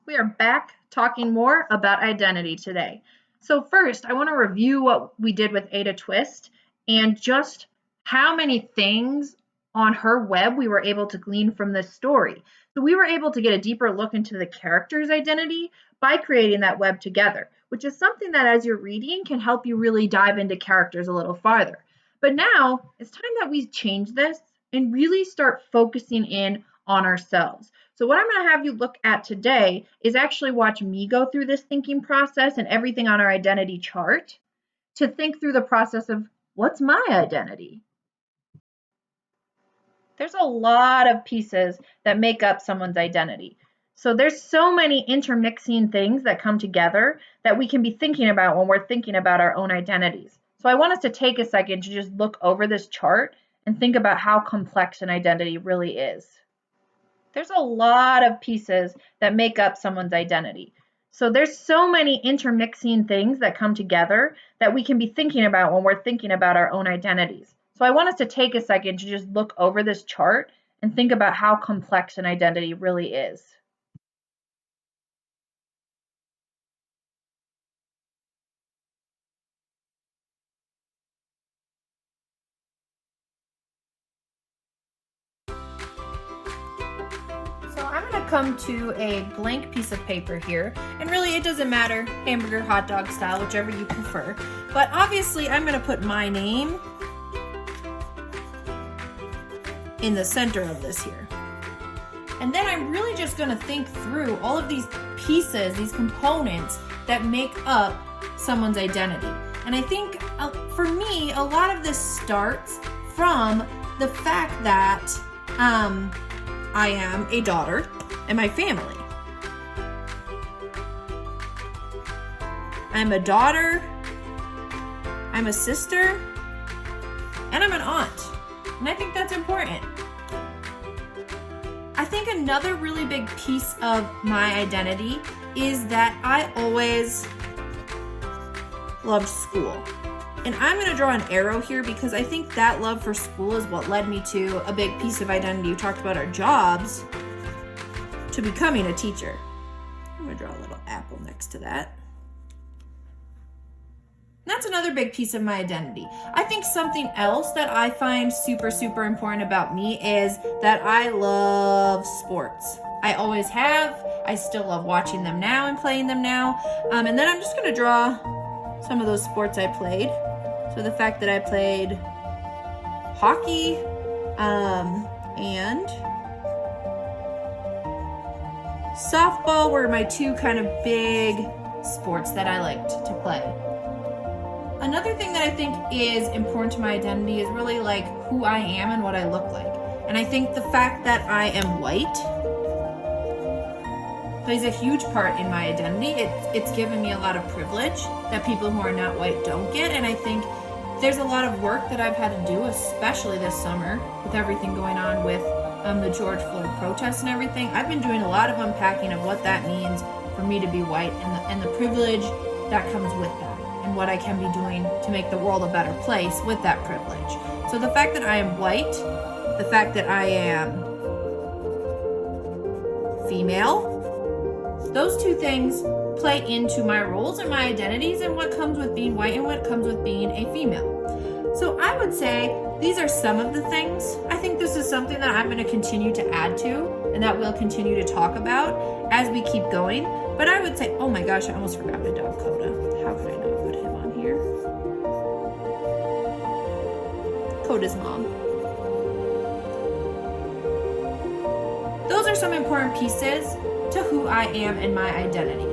We are back talking more about identity today. So first, I want to review what we did with Ada Twist and just how many things on her web we were able to glean from this story. So we were able to get a deeper look into the character's identity by creating that web together, which is something that as you're reading can help you really dive into characters a little farther. But now it's time that we change this and really start focusing in on ourselves. So what I'm going to have you look at today is actually watch me go through this thinking process and everything on our identity chart to think through the process of what's my identity? There's a lot of pieces that make up someone's identity. So there's so many intermixing things that come together that we can be thinking about when we're thinking about our own identities. So I want us to take a second to just look over this chart and think about how complex an identity really is. There's a lot of pieces that make up someone's identity. So there's so many intermixing things that come together that we can be thinking about when we're thinking about our own identities. So I want us to take a second to just look over this chart and think about how complex an identity really is. So I'm going to come to a blank piece of paper here, and really it doesn't matter, hamburger, hot dog style, whichever you prefer. But obviously I'm going to put my name in the center of this here. And then I'm really just going to think through all of these pieces, these components that make up someone's identity. And I think for me, a lot of this starts from the fact that I am a daughter and my family. I'm a daughter, I'm a sister, and I'm an aunt. And I think that's important. I think another really big piece of my identity is that I always loved school. And I'm going to draw an arrow here because I think that love for school is what led me to a big piece of identity. You talked about our jobs, to becoming a teacher. I'm going to draw a little apple next to that. That's another big piece of my identity. I think something else that I find super, super important about me is that I love sports. I always have. I still love watching them now and playing them now. And then I'm just going to draw some of those sports I played. So the fact that I played hockey and softball were my two kind of big sports that I liked to play. Another thing that I think is important to my identity is really like who I am and what I look like. And I think the fact that I am white plays a huge part in my identity. It's given me a lot of privilege that people who are not white don't get. And I think there's a lot of work that I've had to do, especially this summer with everything going on with the George Floyd protests and everything. I've been doing a lot of unpacking of what that means for me to be white and the privilege that comes with that, and what I can be doing to make the world a better place with that privilege. So the fact that I am white, the fact that I am female, those two things play into my roles and my identities and what comes with being white and what comes with being a female. So I would say these are some of the things. I think this is something that I'm going to continue to add to and that we'll continue to talk about as we keep going. But I would say, oh my gosh, I almost forgot my dog Coda. How could I not put him on here? Coda's mom. Those are some important pieces to who I am and my identity.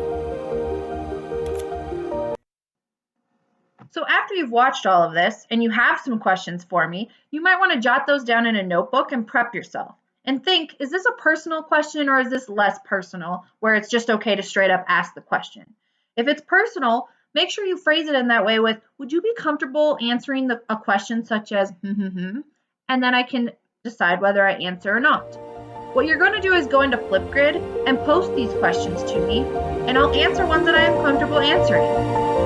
So after you've watched all of this and you have some questions for me, you might want to jot those down in a notebook and prep yourself. And think, is this a personal question or is this less personal, where it's just okay to straight up ask the question? If it's personal, make sure you phrase it in that way with, would you be comfortable answering a question such as, and then I can decide whether I answer or not. What you're going to do is go into Flipgrid and post these questions to me, and I'll answer ones that I am comfortable answering.